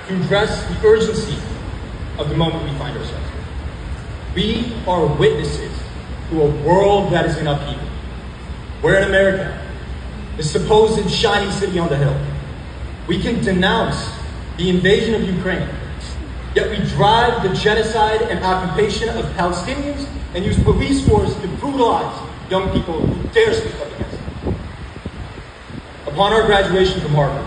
to address the urgency of the moment we find ourselves in. We are witnesses to a world that is in upheaval. We're in America, the supposed shining city on the hill. We can denounce the invasion of Ukraine, yet we drive the genocide and occupation of Palestinians and use police force to brutalize young people who dare speak up against it. Upon our graduation from Harvard,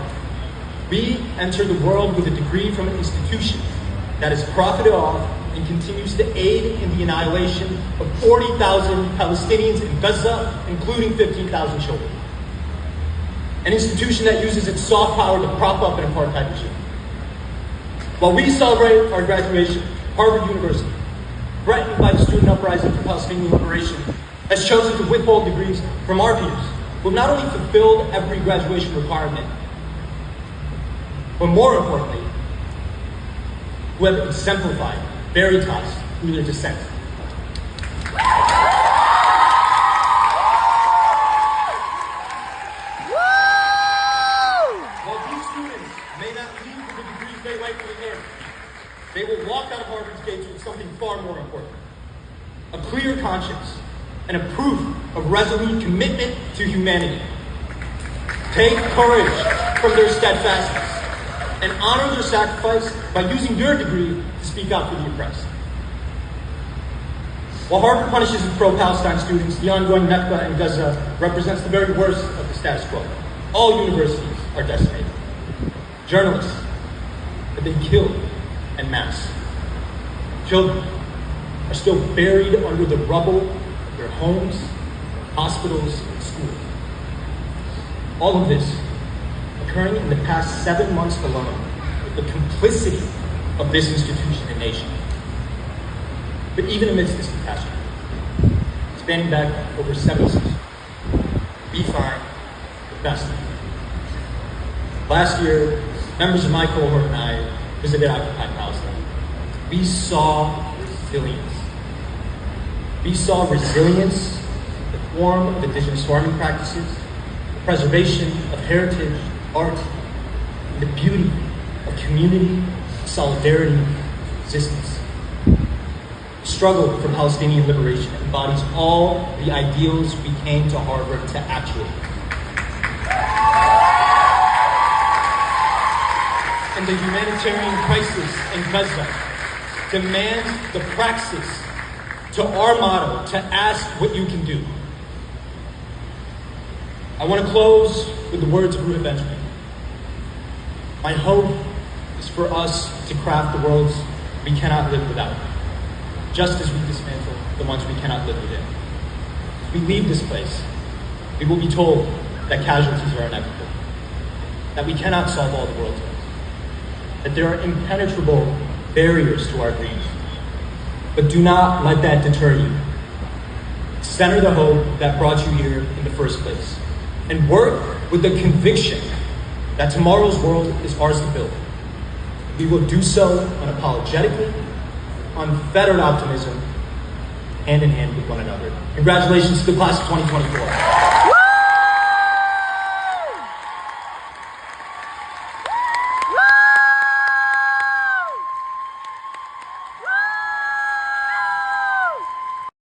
we enter the world with a degree from an institution that has profited off and continues to aid in the annihilation of 40,000 Palestinians in Gaza, including 15,000 children. An institution that uses its soft power to prop up an apartheid regime. While we celebrate our graduation, Harvard University, threatened by the student uprising for Palestinian liberation, has chosen to withhold degrees from our peers, who have not only fulfilled every graduation requirement, but more importantly, who have exemplified veritas through their dissent. While these students may not leave with the degrees they rightfully earned, they will walk out of Harvard's gates with something far more important: a clear conscience and a proof of resolute commitment to humanity. Take courage from their steadfastness and honor their sacrifice by using their degree to speak out for the oppressed. While Harvard punishes its pro-Palestine students, the ongoing Nakba in Gaza represents the very worst of the status quo. All universities are decimated. Journalists have been killed en masse. Children are still buried under the rubble of their homes, hospitals, and schools. All of this occurring in the past 7 months alone with the complicity of this institution and nation. But even amidst this catastrophe, spanning back over 7 seasons, we find the best of it. Last year, members of my cohort and I visited occupied Palestine. We saw resilience. We saw resilience in the form of indigenous farming practices, the preservation of heritage, art, and the beauty of community, solidarity, and resistance. The struggle for Palestinian liberation embodies all the ideals we came to Harvard to actualize. And the humanitarian crisis in Gaza demands the praxis to our motto, to ask what you can do. I want to close with the words of Ruta Benjamin. My hope is for us to craft the worlds we cannot live without, just as we dismantle the ones we cannot live within. As we leave this place, we will be told that casualties are inevitable, that we cannot solve all the world's ills, that there are impenetrable barriers to our dreams. But do not let that deter you. Center the hope that brought you here in the first place, and work with the conviction that tomorrow's world is ours to build. We will do so unapologetically, unfettered optimism, hand in hand with one another. Congratulations to the class of 2024.